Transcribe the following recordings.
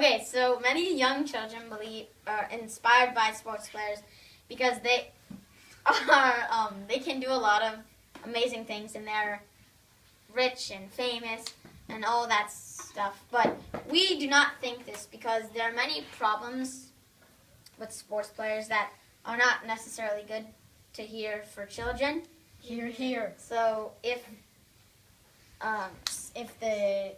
Okay, so many young children are inspired by sports players because they they can do a lot of amazing things and they're rich and famous and all that stuff. But we do not think this because there are many problems with sports players that are not necessarily good to hear for children. Hear, hear. So if the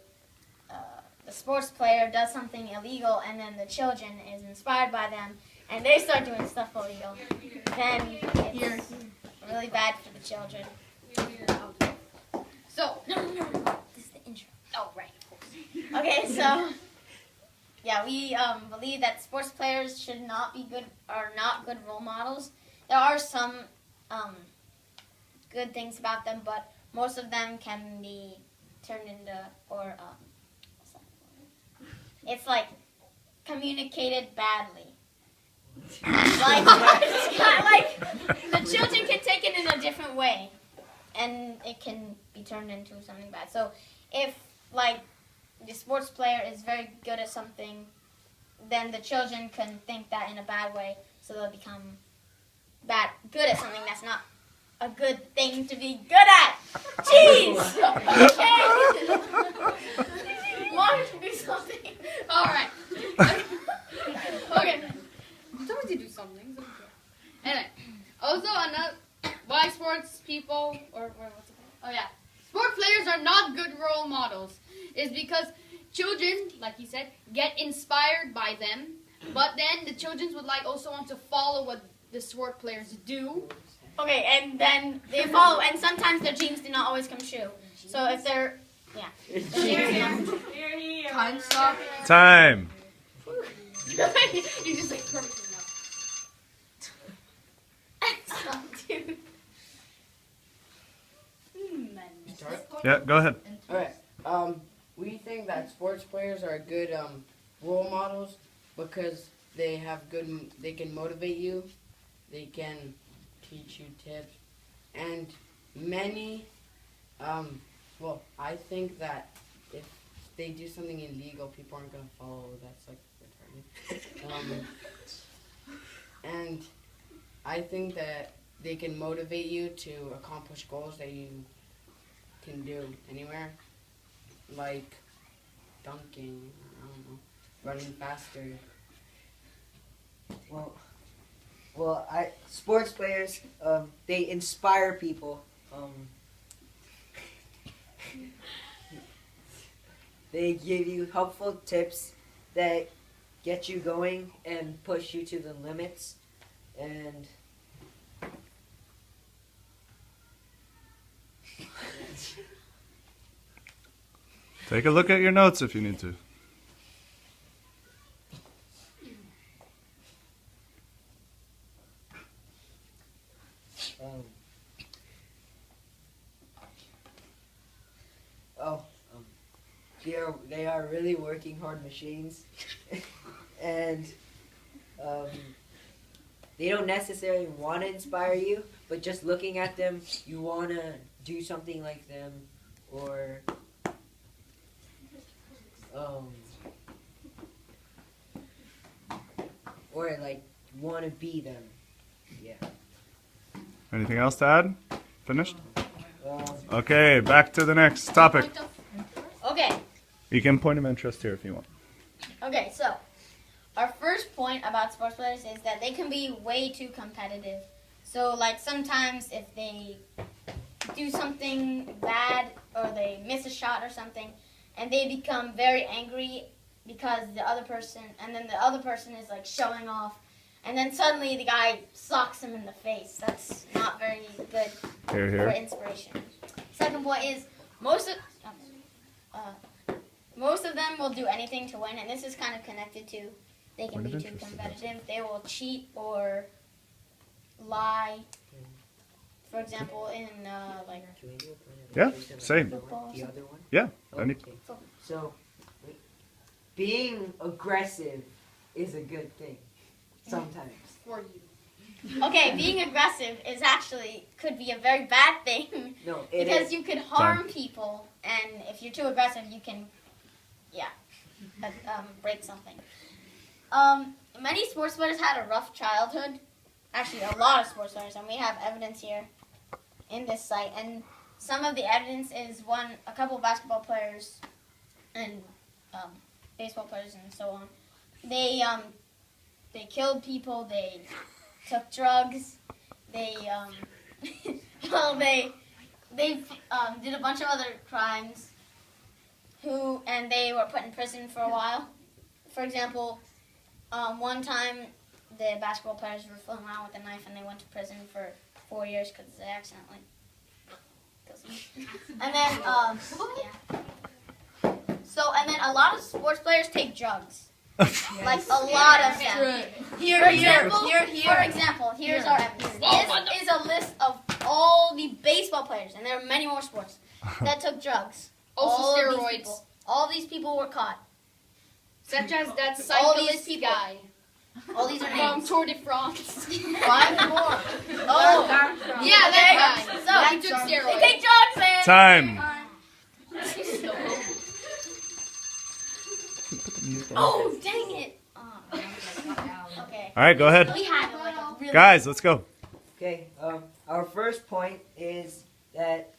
sports player does something illegal and then the children is inspired by them and they start doing stuff illegal, then it's really bad for the children. So, no, this is the intro. Oh, right, of course. Okay, so, yeah, we believe that sports players should not be not good role models. There are some good things about them, but most of them can be turned into, or, what's that word? It's like communicated badly. like the children can take it in a different way, and it can be turned into something bad. So if like the sports player is very good at something, then the children can think that in a bad way, so they'll become good at something that's not a good thing to be good at. Jeez. Okay. Want to do something? All right. Okay. Someone to do something. Anyway, also another why sports people what's it called? Oh yeah, sport players are not good role models is because children, like he said, get inspired by them, but then the children would also want to follow what the sport players do. Okay, and then they follow, and sometimes their dreams do not always come true. So if they're Can't stop. Time. You just like perfect. Dude. Yeah, go ahead. Alright, we think that sports players are good role models because they can motivate you, they can teach you tips, and many, I think that if they do something illegal, people aren't going to follow, that's like retarded. And I think that they can motivate you to accomplish goals that you can do anywhere, like dunking, I don't know, running faster. Sports players, they inspire people. They give you helpful tips that get you going and push you to the limits. And Take a look at your notes if you need to. they are really working hard machines, and they don't necessarily want to inspire you, but just looking at them, you want to do something like them, or like want to be them. Yeah. Anything else to add? Finished? Okay, back to the next topic. Okay. You can point of interest here if you want. Okay, so our first point about sports players is that they can be way too competitive. So, like, sometimes if they do something bad or they miss a shot or something, and they become very angry because the other person is, like, showing off, and then suddenly the guy socks him in the face. That's not very good for inspiration. Second point is most of them will do anything to win, and this is kind of connected to they can be too competitive. They will cheat or lie. For example, in Yeah, same. football. The other one? Yeah. Okay. So, being aggressive is a good thing. Sometimes. For you. Okay, being aggressive could be a very bad thing. No, because you could harm people, and if you're too aggressive, you can, break something. Many sports players had a rough childhood. Actually, a lot of sports players, and we have evidence here in this site. And some of the evidence is a couple basketball players and baseball players and so on. They killed people. They took drugs. They did a bunch of other crimes. And they were put in prison for a while. For example, one time the basketball players were fooling around with a knife and they went to prison for 4 years because they accidentally killed someone. And then, and then a lot of sports players take drugs. Like a lot of them. For example, here's our evidence. This is a list of all the baseball players, and there are many more sports, that took drugs. Also steroids. All these people were caught. Such as that All these cyclist people. guy All these are from names. Tour de France. 5 more. Oh, Yeah, that guy. So He took they steroids. take drugs and Time. oh, dang it. Okay. All right, go ahead. We have it like a really Guys, let's go. Okay, our first point is that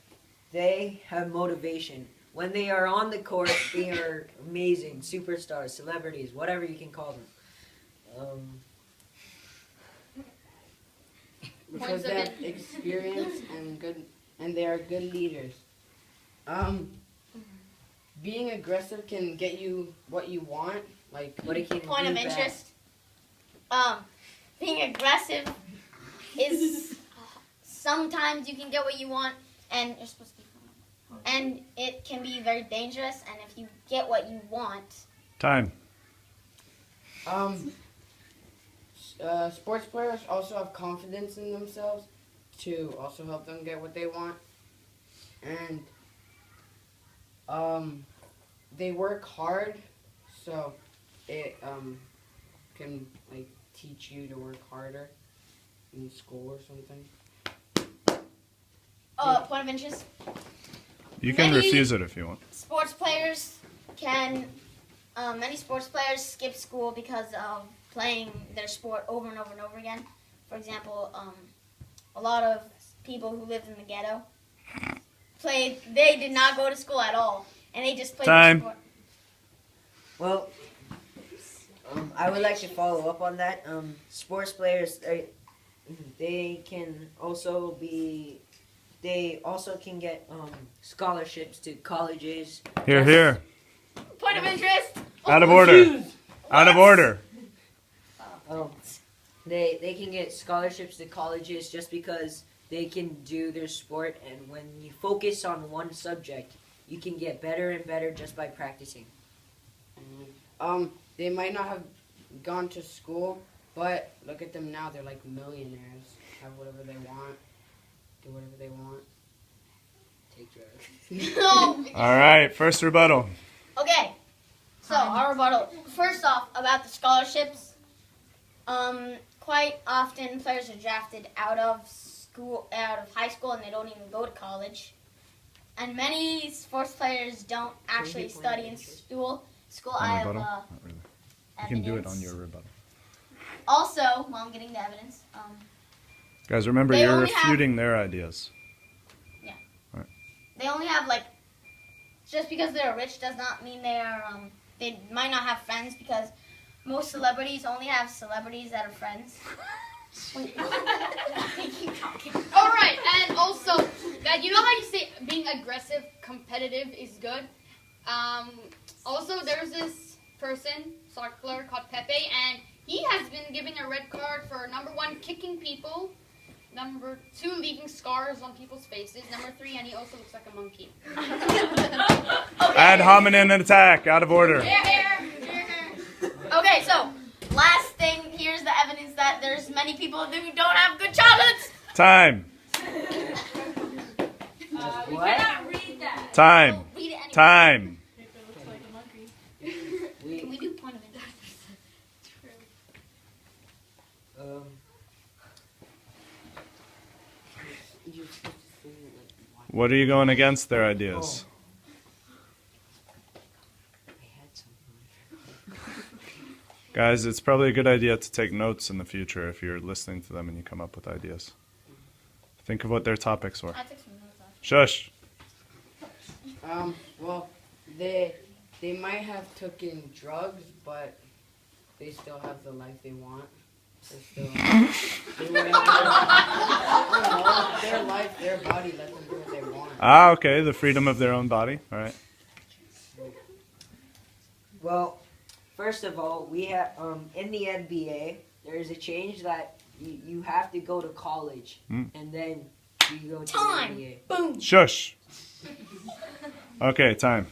they have motivation. When they are on the court, they are amazing, superstars, celebrities, whatever you can call them. Because they have experience and they are good leaders. Being aggressive can get you what you want, like But it can point of be bad. interest. Being aggressive is sometimes you can get what you want, and you're supposed to be. And it can be very dangerous. And if you get what you want, Time. Sports players also have confidence in themselves to also help them get what they want, and they work hard, so it can like teach you to work harder in school or something. point of interest. You can Many- refuse it if you want. Sports players many sports players skip school because of playing their sport over and over and over again. For example, a lot of people who lived in the ghetto they did not go to school at all, and they just played Time. their sport. Well, I would like to follow up on that. Sports players, they can also can get scholarships to colleges. Here, here. Point of interest. Out of order. Out of order. They can get scholarships to colleges just because they can do their sport, and when you focus on one subject, you can get better and better just by practicing. They might not have gone to school, but look at them now. They're like millionaires. Have whatever they want. Do whatever they want. Take drugs. No. All right, first rebuttal. Okay, so our rebuttal. First off, about the scholarships. Quite often players are drafted out of high school, and they don't even go to college. And many sports players don't actually study in school. I have Rebuttal? Not really. You can do it on your rebuttal. Also, while I'm getting the evidence, Guys, remember, They you're only have- refuting their ideas. they only have just because they're rich does not mean they might not have friends, because most celebrities only have celebrities that are friends. Keep talking. All right, and also that you know how you say being aggressive, competitive is good. Also, there's this person, soccer player called Pepe, and he has been given a red card for number 1, kicking people. Number 2, leaving scars on people's faces. Number 3, and he also looks like a monkey. Ad hominem attack. Out of order. Okay, so last thing, here's the evidence that there's many people who don't have good childhoods. Time. What? Time. Read it anyway. Time. Can we do point of interest? You're supposed to say it like why. What are you going against their ideas? I had something. Guys, it's probably a good idea to take notes in the future if you're listening to them and you come up with ideas. Think of what their topics were. I took some notes off. Shush. Well, they might have taken drugs, but they still have the life they want. They're still, they wouldn't have, their life, their body, let them do what they want. Ah, okay, the freedom of their own body. All right. Well, first of all, we have in the NBA there is a change that you have to go to college Mm. and then you go to Time. the NBA. Boom. Shush. Okay, time.